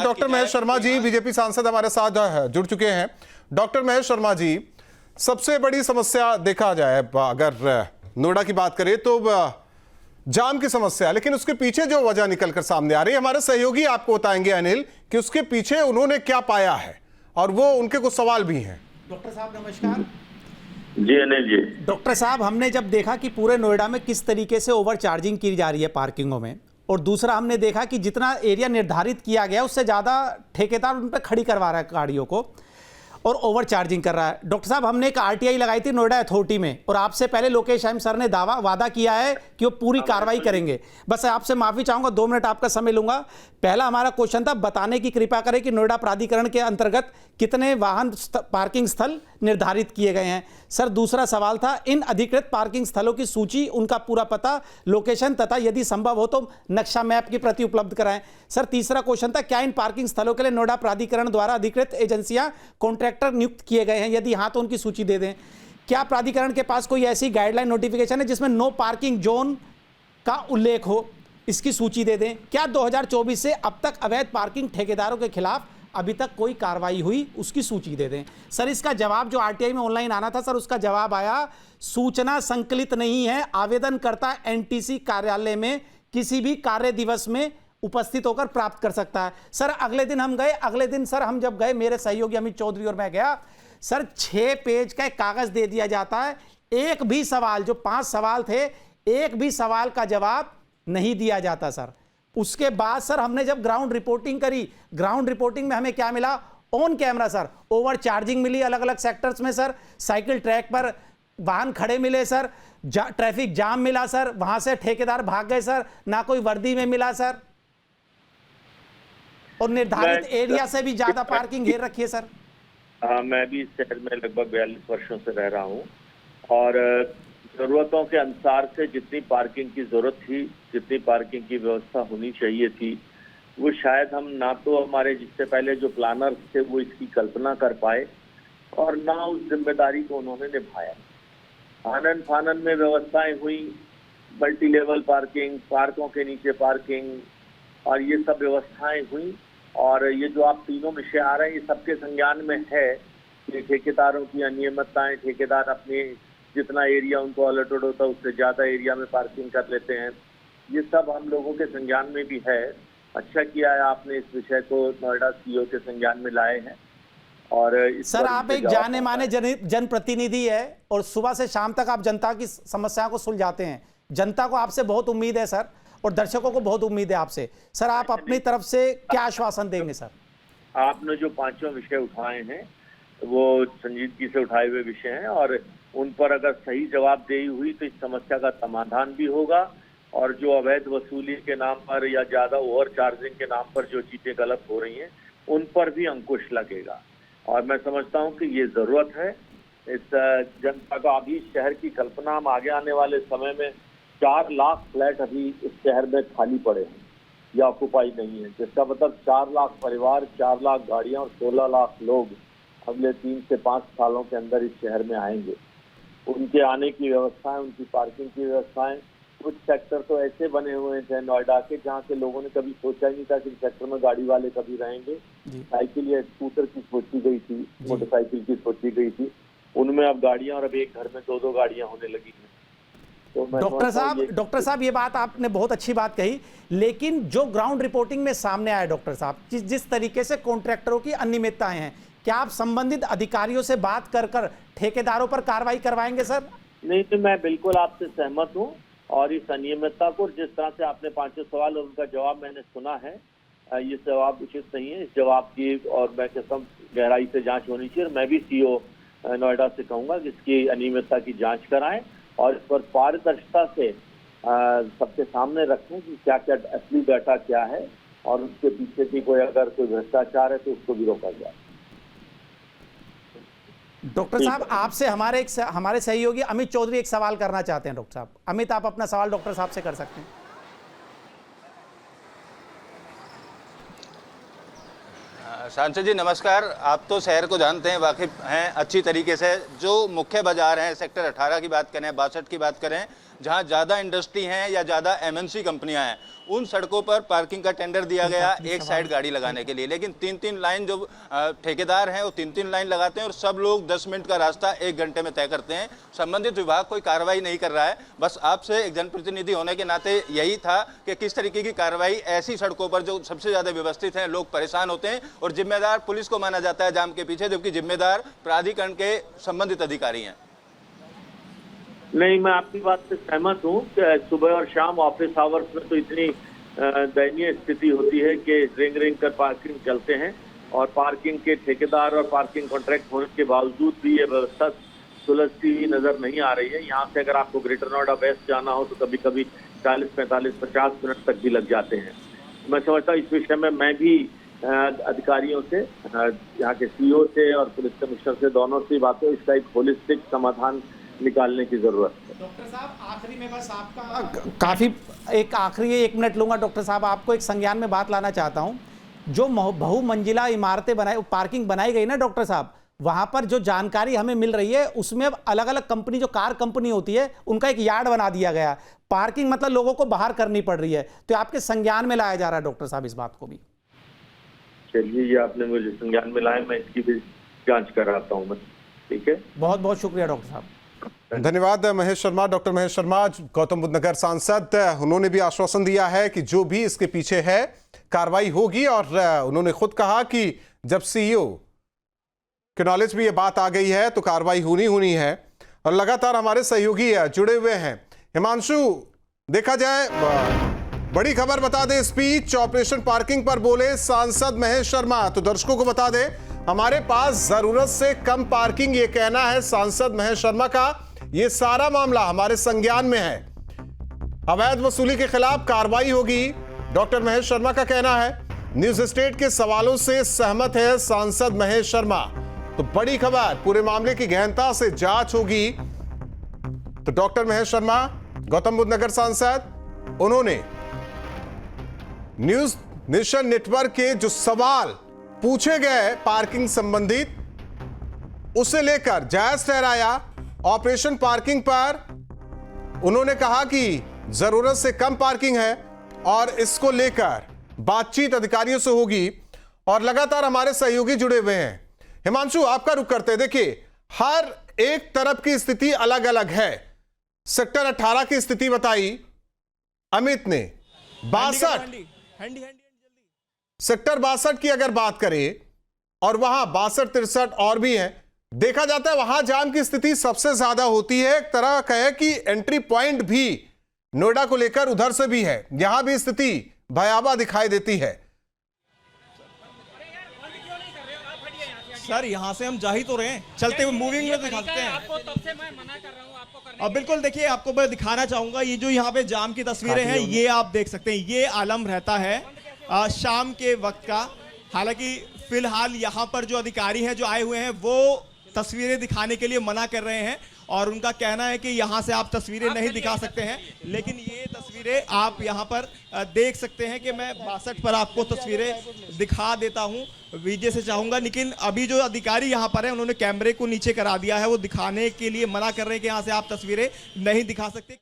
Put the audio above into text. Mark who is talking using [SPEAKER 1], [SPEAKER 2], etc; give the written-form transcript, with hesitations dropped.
[SPEAKER 1] Doctor Mahesh Sharma ji, BJP सांसद हमारे साथ जुड़ चुके हैं। डॉक्टर महेश शर्मा जी, सबसे बड़ी समस्या देखा जाए अगर नोएडा की बात करें तो जाम की समस्या, लेकिन उसके पीछे जो वजह निकलकर सामने आ रही है, हमारे सहयोगी आपको बताएंगे अनिल कि उसके पीछे उन्होंने क्या पाया है और वो उनके कुछ सवाल भी हैं।
[SPEAKER 2] डॉक्टर साहब नमस्कार।
[SPEAKER 3] जी अनिल जी।
[SPEAKER 2] डॉक्टर साहब, हमने जब देखा कि पूरे नोएडा में किस तरीके से ओवर चार्जिंग की जा रही है पार्किंगों में, और दूसरा हमने देखा कि जितना एरिया निर्धारित किया गया उससे ज़्यादा ठेकेदार उन पर खड़ी करवा रहा है गाड़ियों को और ओवर चार्जिंग कर रहा है। डॉक्टर साहब, हमने एक आरटीआई लगाई थी नोएडा अथॉरिटी में और आपसे पहले लोकेश अहम सर ने वादा किया है कि वो पूरी कार्रवाई करेंगे। बस आपसे माफ़ी चाहूँगा, 2 मिनट आपका समय लूँगा। पहला हमारा क्वेश्चन था, बताने की कृपा करें कि नोएडा प्राधिकरण के अंतर्गत कितने वाहन पार्किंग स्थल निर्धारित किए गए हैं। सर, दूसरा सवाल था, इन अधिकृत पार्किंग स्थलों की सूची, उनका पूरा पता, लोकेशन तथा यदि संभव हो तो नक्शा मैप की प्रति उपलब्ध कराएं। सर, तीसरा क्वेश्चन था, क्या इन पार्किंग स्थलों के लिए नोएडा प्राधिकरण द्वारा अधिकृत एजेंसियां, कॉन्ट्रैक्टर नियुक्त किए गए हैं? यदि हाँ तो उनकी सूची दे दें। क्या प्राधिकरण के पास कोई ऐसी गाइडलाइन नोटिफिकेशन है जिसमें नो पार्किंग जोन का उल्लेख हो? इसकी सूची दे दें। क्या 2024 से अब तक अवैध पार्किंग ठेकेदारों के खिलाफ अभी तक कोई कार्रवाई हुई? उसकी सूची दे दें। सर, इसका जवाब जो आरटीआई में ऑनलाइन आना था सर, उसका जवाब आया, सूचना संकलित नहीं है, आवेदनकर्ता एनटीसी कार्यालय में किसी भी कार्य दिवस में उपस्थित होकर प्राप्त कर सकता है। सर, अगले दिन हम गए, अगले दिन सर हम जब गए, मेरे सहयोगी अमित चौधरी और मैं गया, सर 6 पेज का एक कागज दे दिया जाता है, एक भी सवाल, जो 5 सवाल थे, एक भी सवाल का जवाब नहीं दिया जाता सर। उसके बाद सर हमने जब ग्राउंड रिपोर्टिंग करी, ग्राउंड रिपोर्टिंग में हमें क्या मिला? On camera sir over charging मिली अलग अलग सेक्टर्स में सर, साइकिल ट्रैक पर वाहन खड़े मिले सर, ट्रैफिक जाम मिला सर, वहां से ठेकेदार भाग गए सर, ना कोई वर्दी में मिला सर, और निर्धारित एरिया से भी ज्यादा पार्किंग घेर रखी है सर।
[SPEAKER 3] मैं भी इस शहर में लगभग 42 वर्षों से रह रहा हूँ और जरूरतों के अनुसार से जितनी पार्किंग की जरूरत थी, जितनी पार्किंग की व्यवस्था होनी चाहिए थी, वो शायद हम ना तो हमारे जिससे पहले जो प्लानर थे वो इसकी कल्पना कर पाए और ना उस जिम्मेदारी को उन्होंने निभाया। आनन फानन में व्यवस्थाएं हुई, मल्टी लेवल पार्किंग, पार्कों के नीचे पार्किंग, और ये सब व्यवस्थाएं हुई। और ये जो आप तीनों विषय आ रहे हैं, ये सबके संज्ञान में है कि ठेकेदारों की अनियमितताएं, ठेकेदार अपने जितना एरिया उनको अलॉटेड होता है उससे ज्यादा एरिया में पार्किंग कर लेते हैं। ये सब हम लोगों के संज्ञान में भी है। अच्छा किया है आपने इस विषय को नोएडा सीओ के संज्ञान में लाए हैं। और
[SPEAKER 2] सर, आप एक जाने माने जनप्रतिनिधि है और सुबह से शाम तक आप जनता की समस्याओं को सुलझाते हैं। जनता को आपसे बहुत उम्मीद है सर, और दर्शकों को बहुत उम्मीद है आपसे। सर, आप अपनी तरफ से क्या आश्वासन देंगे सर?
[SPEAKER 3] आपने जो 5 विषय उठाए हैं वो संजीदगी से उठाए हुए विषय हैं और उन पर अगर सही जवाबदेही हुई तो इस समस्या का समाधान भी होगा, और जो अवैध वसूली के नाम पर या ज्यादा ओवर चार्जिंग के नाम पर जो चीजें गलत हो रही हैं उन पर भी अंकुश लगेगा। और मैं समझता हूं कि ये जरूरत है इस जनता का। अभी शहर की कल्पना, हम आगे आने वाले समय में 4 लाख फ्लैट अभी इस शहर में खाली पड़े हैं या ऑक्युपाई नहीं है, जिसका मतलब 4 लाख परिवार, 4 लाख गाड़ियां और 16 लाख लोग अगले 3 से 5 सालों के अंदर इस शहर में आएंगे। उनके आने की व्यवस्थाएं, उनकी पार्किंग की व्यवस्थाएं, कुछ सेक्टर तो ऐसे बने हुए थे नोएडा के जहाँ के लोगों ने कभी सोचा ही नहीं था कि सेक्टर में गाड़ी वाले कभी रहेंगे। साइकिल या स्कूटर की सोची गई थी, मोटरसाइकिल की सोची गई थी, उनमें अब गाड़ियां, और अब एक घर में 2-2 गाड़ियां होने लगी हैं। तो
[SPEAKER 2] डॉक्टर साहब ये बात आपने बहुत अच्छी बात कही, लेकिन जो ग्राउंड रिपोर्टिंग में सामने आया डॉक्टर साहब, जिस तरीके से कॉन्ट्रैक्टरों की अनियमितताएं हैं, क्या आप संबंधित अधिकारियों से बात कर ठेकेदारों पर कार्रवाई करवाएंगे सर?
[SPEAKER 3] नहीं, तो मैं बिल्कुल आपसे सहमत हूँ और इस अनियमितता को, जिस तरह से आपने 5 सवाल और उनका जवाब मैंने सुना है, ये जवाब उचित नहीं है। इस जवाब की और मैं कहता हूँ गहराई से जांच होनी चाहिए। और मैं भी सीओ नोएडा से कहूँगा कि इसकी अनियमितता की जांच कराएं और इस पर पारदर्शिता से सबके सामने रखें कि क्या क्या असली डाटा क्या है, और उसके पीछे की कोई अगर कोई भ्रष्टाचार है तो उसको भी रोका जाए।
[SPEAKER 2] डॉक्टर साहब, आपसे हमारे सहयोगी अमित चौधरी एक सवाल करना चाहते हैं। डॉक्टर साहब, अमित, आप अपना सवाल डॉक्टर साहब से कर सकते हैं।
[SPEAKER 4] सांसद जी नमस्कार। आप तो शहर को जानते हैं, वाकिफ हैं अच्छी तरीके से। जो मुख्य बाजार हैं, सेक्टर 18 की बात करें, 62 की बात करें, जहां ज़्यादा इंडस्ट्री हैं या ज़्यादा MNC कंपनियां हैं, उन सड़कों पर पार्किंग का टेंडर दिया गया एक साइड गाड़ी लगाने के लिए, लेकिन 3-3 लाइन जो ठेकेदार हैं वो 3-3 लाइन लगाते हैं और सब लोग 10 मिनट का रास्ता 1 घंटे में तय करते हैं। संबंधित विभाग कोई कार्रवाई नहीं कर रहा है। बस आपसे एक जनप्रतिनिधि होने के नाते यही था कि किस तरीके की कार्रवाई ऐसी सड़कों पर जो सबसे ज़्यादा व्यवस्थित हैं, लोग परेशान होते हैं और जिम्मेदार पुलिस को माना जाता है जाम के पीछे, जबकि जिम्मेदार प्राधिकरण के संबंधित अधिकारी हैं।
[SPEAKER 3] नहीं, मैं आपकी बात से सहमत हूँ कि सुबह और शाम ऑफिस आवर्स में तो इतनी दयनीय स्थिति होती है कि रिंग रिंग कर पार्किंग चलते हैं और पार्किंग के ठेकेदार और पार्किंग कॉन्ट्रैक्ट होने के बावजूद भी ये व्यवस्था सुलझती हुई नजर नहीं आ रही है। यहाँ से अगर आपको ग्रेटर नोएडा वेस्ट जाना हो तो कभी कभी 40, 45, 50 मिनट तक भी लग जाते हैं। मैं समझता हूँ इस विषय में मैं भी अधिकारियों से, यहाँ के CEO से और पुलिस कमिश्नर से, दोनों से बात है, इसका एक होलिस्टिक समाधान निकालने की जरूरत है।
[SPEAKER 2] डॉक्टर साहब, आखिरी में बस आपका काफी एक आखिरी 1 मिनट लूंगा डॉक्टर साहब, आपको एक संज्ञान में बात लाना चाहता हूं। जो बहुमंजिला इमारतें बनाई, पार्किंग बनाई गई ना डॉक्टर साहब, वहां पर जो जानकारी हमें मिल रही है उसमें अब अलग अलग कंपनी, जो कार कंपनी होती है, उनका एक यार्ड बना दिया गया। पार्किंग मतलब लोगों को बाहर करनी पड़ रही है, तो आपके संज्ञान में लाया जा रहा है डॉक्टर साहब इस बात को भी।
[SPEAKER 3] चलिए, ये आपने मुझे संज्ञान में लाया, मैं इसकी भी जांच कराता हूँ मैं। ठीक है,
[SPEAKER 2] बहुत बहुत शुक्रिया डॉक्टर साहब।
[SPEAKER 1] धन्यवाद महेश शर्मा। डॉक्टर महेश शर्मा, गौतम बुद्ध नगर सांसद, उन्होंने भी आश्वासन दिया है कि जो भी इसके पीछे है कार्रवाई होगी और उन्होंने खुद कहा कि जब CEO के नॉलेज में ये बात आ गई है तो कार्रवाई होनी है। और लगातार हमारे सहयोगी जुड़े हुए हैं। हिमांशु, देखा जाए बड़ी खबर बता दें, स्पीच ऑपरेशन पार्किंग पर बोले सांसद महेश शर्मा, तो दर्शकों को बता दें हमारे पास जरूरत से कम पार्किंग, ये कहना है सांसद महेश शर्मा का। ये सारा मामला हमारे संज्ञान में है, अवैध वसूली के खिलाफ कार्रवाई होगी, डॉक्टर महेश शर्मा का कहना है। न्यूज स्टेट के सवालों से सहमत है सांसद महेश शर्मा। तो बड़ी खबर, पूरे मामले की गहनता से जांच होगी। तो डॉक्टर महेश शर्मा, गौतम बुद्ध नगर सांसद, उन्होंने न्यूज नेशन नेटवर्क के जो सवाल पूछे गए पार्किंग संबंधित, उसे लेकर जायज ठहराया। ऑपरेशन पार्किंग पर उन्होंने कहा कि जरूरत से कम पार्किंग है और इसको लेकर बातचीत अधिकारियों से होगी। और लगातार हमारे सहयोगी जुड़े हुए हैं। हिमांशु, आपका रुख करते हैं। देखिए, हर एक तरफ की स्थिति अलग अलग है। सेक्टर 18 की स्थिति बताई अमित ने, 62 सेक्टर 62 की अगर बात करें, और वहां 62-63 और भी हैं, देखा जाता है वहां जाम की स्थिति सबसे ज्यादा होती है। एक तरह कहे कि एंट्री पॉइंट भी नोएडा को लेकर उधर से भी है, यहां भी स्थिति भयावह दिखाई देती है।
[SPEAKER 5] सर, यहाँ से हम जा ही तो रहे हैं, चलते हुए मूविंग में दिखा सकते हैं
[SPEAKER 6] आपको। तब से मैं मना कर रहा हूँ आपको करने।
[SPEAKER 5] अब बिल्कुल देखिए, आपको मैं दिखाना चाहूंगा, ये जो यहाँ पे जाम की तस्वीरें हैं, ये आप देख सकते हैं। ये आलम रहता है शाम के वक्त का। हालांकि फिलहाल यहाँ पर जो अधिकारी हैं जो आए हुए हैं, वो तस्वीरें दिखाने के लिए मना कर रहे हैं और उनका कहना है कि यहाँ से आप तस्वीरें नहीं दिखा सकते हैं। लेकिन ये तस्वीरें आप यहाँ पर देख सकते हैं कि मैं 62 पर आपको तस्वीरें दिखा देता हूँ, विजय से चाहूँगा। लेकिन अभी जो अधिकारी यहाँ पर हैं, उन्होंने कैमरे को नीचे करा दिया है, वो दिखाने के लिए मना कर रहे हैं कि यहाँ से आप तस्वीरें नहीं दिखा सकते।